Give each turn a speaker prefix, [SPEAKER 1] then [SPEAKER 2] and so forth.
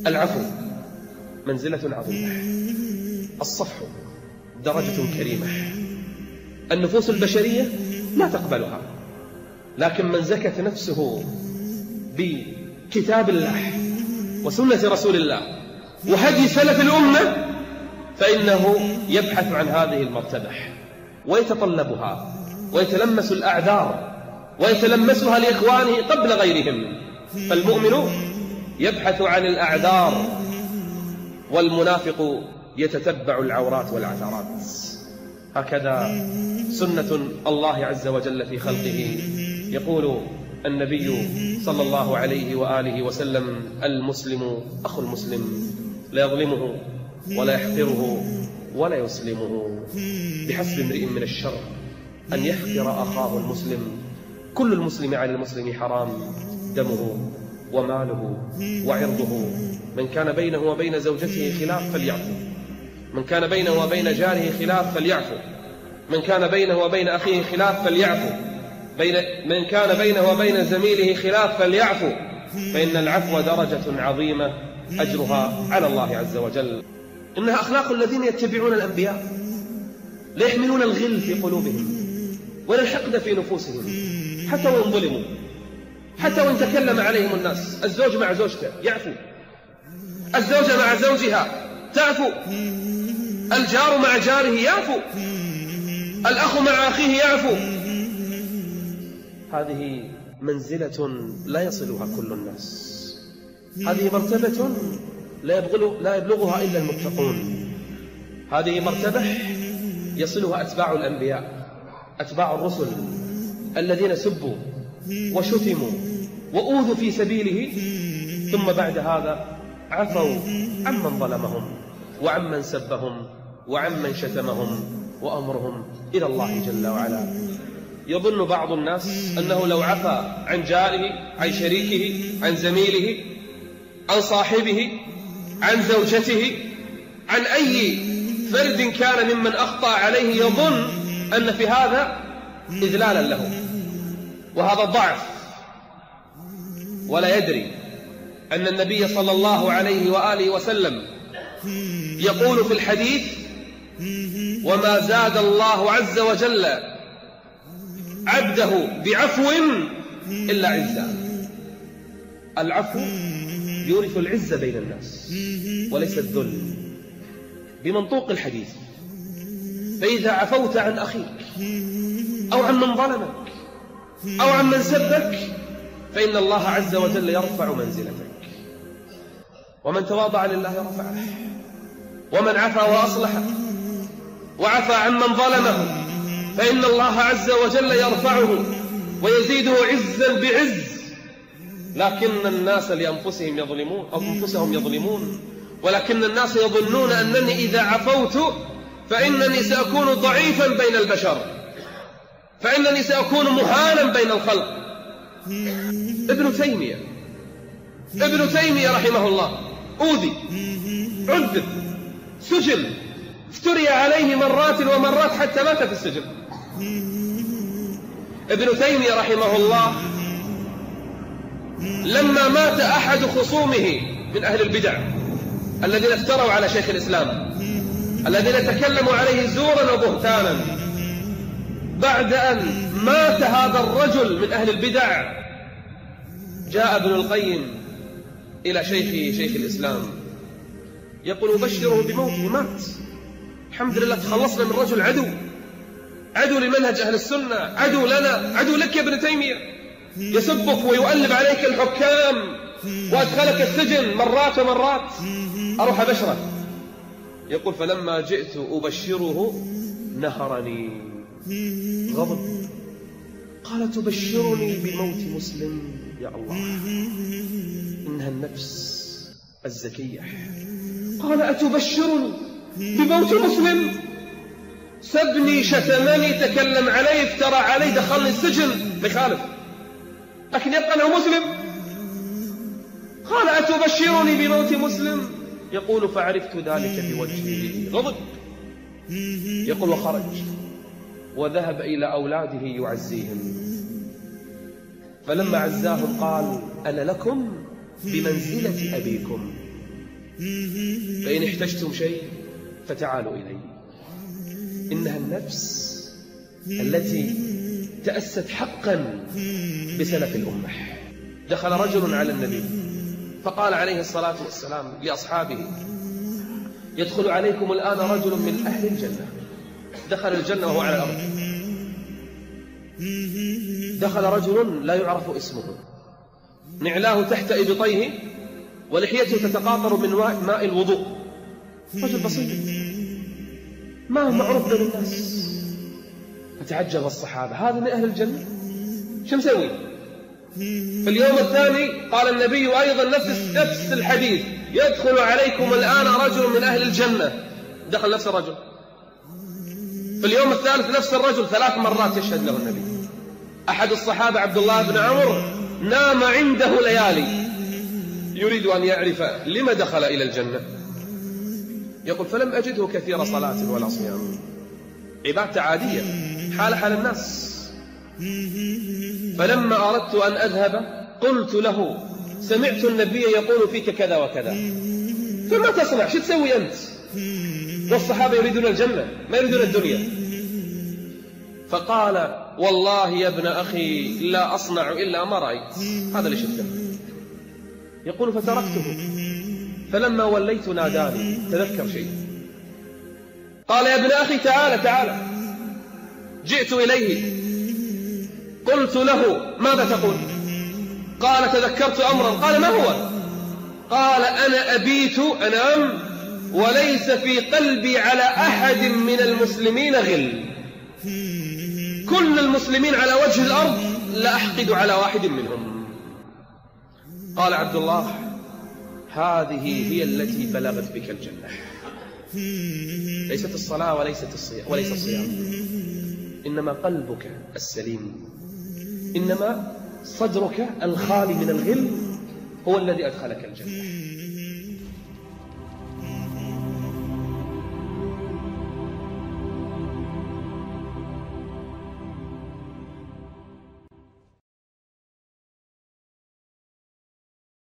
[SPEAKER 1] العفو منزلة عظيمة، الصفح درجة كريمة، النفوس البشرية لا تقبلها، لكن من زكت نفسه بكتاب الله وسنة رسول الله وهدي سلف الأمة فإنه يبحث عن هذه المرتبة ويتطلبها ويتلمس الأعذار ويتلمسها لإخوانه قبل غيرهم. فالمؤمن يبحث عن الأعذار، والمنافق يتتبع العورات والعثرات. هكذا سنة الله عز وجل في خلقه. يقول النبي صلى الله عليه وآله وسلم: المسلم أخو المسلم، لا يظلمه ولا يحقره ولا يسلمه. بحسب امرئ من الشر أن يحقر أخاه المسلم. كل المسلم على المسلم حرام، دمه وماله وعرضه. من كان بينه وبين زوجته خلاف فليعفو، من كان بينه وبين جاره خلاف فليعفو، من كان بينه وبين أخيه خلاف فليعفو، من كان بينه وبين زميله خلاف فليعفو، فإن العفو درجة عظيمة أجرها على الله عز وجل. إنها أخلاق الذين يتبعون الأنبياء، لا يحملون الغل في قلوبهم ولا الحقد في نفوسهم، حتى وإن ظلموا، حتى وإن تكلم عليهم الناس. الزوج مع زوجته يعفو، الزوجة مع زوجها تعفو، الجار مع جاره يعفو، الأخ مع أخيه يعفو. هذه منزلة لا يصلها كل الناس، هذه مرتبة لا يبلغها إلا المتقون، هذه مرتبة يصلها أتباع الأنبياء، أتباع الرسل الذين سبوا وشتموا وأوذوا في سبيله، ثم بعد هذا عفوا عمن ظلمهم وعمن سبهم وعمن شتمهم، وأمرهم إلى الله جل وعلا. يظن بعض الناس أنه لو عفى عن جاره، عن شريكه، عن زميله، عن صاحبه، عن زوجته، عن أي فرد كان ممن أخطأ عليه، يظن أن في هذا إذلالا له، وهذا ضعف، ولا يدري أن النبي صلى الله عليه وآله وسلم يقول في الحديث: وما زاد الله عز وجل عبده بعفو إلا عزا. العفو يورث العزة بين الناس وليس الذل بمنطوق الحديث. فإذا عفوت عن أخيك أو عن من ظلمك أو عن من سبك فإن الله عز وجل يرفع منزلتك، ومن تواضع لله رفعه، ومن عفا وأصلح وعفى عن من ظلمه فإن الله عز وجل يرفعه ويزيده عزا بعز. لكن الناس لأنفسهم يظلمون أو أنفسهم يظلمون، ولكن الناس يظنون أنني إذا عفوت فإنني سأكون ضعيفا بين البشر، فإنني سأكون مهانا بين الخلق. ابن تيمية رحمه الله أوذي، عذب، سجن، افتري عليه مرات ومرات حتى مات في السجن. ابن تيمية رحمه الله لما مات أحد خصومه من أهل البدع الذين افتروا على شيخ الإسلام، الذين تكلموا عليه زورا وبهتانا، بعد أن مات هذا الرجل من أهل البدع جاء ابن القيم إلى شيخ الإسلام يقول: بشره بموته، مات، الحمد لله تخلصنا من رجل عدو لمنهج أهل السنة، عدو لنا، عدو لك يا ابن تيمية، يسبك ويؤلب عليك الحكام وأدخلك السجن مرات ومرات، أروح أبشره. يقول: فلما جئت أبشره نهرني، غضب، قال: تبشرني بموت مسلم؟ يا الله، إنها النفس الزكية. قال: أتبشرني بموت مسلم؟ سبني، شتمني، تكلم علي، افترى علي، دخلني السجن، بخالف، لكن يبقى له مسلم. قال: أتبشرني بموت مسلم؟ يقول: فعرفت ذلك بوجهه، غضب. يقول: وخرج وذهب إلى أولاده يعزيهم، فلما عزاهم قال: أنا لكم بمنزلة أبيكم، فإن احتجتم شيء فتعالوا إلي. إنها النفس التي تأست حقا بسلف الأمة. دخل رجل على النبي فقال عليه الصلاة والسلام لأصحابه: يدخل عليكم الآن رجل من أهل الجنة. دخل الجنة وهو على الأرض. دخل رجل لا يعرف اسمه، نعلاه تحت إبطيه ولحيته تتقاطر من ماء الوضوء، رجل بسيط ما هو معروف بين الناس. فتعجب الصحابة: هذا من أهل الجنة، شو مسوي؟ في اليوم الثاني قال النبي أيضا نفس الحديث: يدخل عليكم الآن رجل من أهل الجنة. دخل نفس الرجل. في اليوم الثالث نفس الرجل 3 مرات يشهد له النبي. أحد الصحابة عبد الله بن عمرو نام عنده ليالي يريد أن يعرف لما دخل إلى الجنة. يقول: فلم أجده كثير صلاة ولا صيام، عبادة عادية حال الناس. فلما أردت أن أذهب قلت له: سمعت النبي يقول فيك كذا وكذا، فما تصنع؟ شو تسوي أنت؟ والصحابة يريدون الجنة ما يريدون الدنيا. فقال: والله يا ابن أخي لا أصنع إلا ما رأيت. هذا اللي شفته. يقول: فتركته، فلما وليت ناداني تذكر شيء، قال: يا ابن أخي تعال. جئت إليه قلت له: ماذا تقول؟ قال: تذكرت أمرا. قال: ما هو؟ قال: أنا أبيت أنام وليس في قلبي على أحد من المسلمين غل، كل المسلمين على وجه الأرض لا أحقد على واحد منهم. قال عبد الله: هذه هي التي بلغت بك الجنة. ليست الصلاة وليس الصيام، إنما قلبك السليم، إنما صدرك الخالي من الغل هو الذي أدخلك الجنة.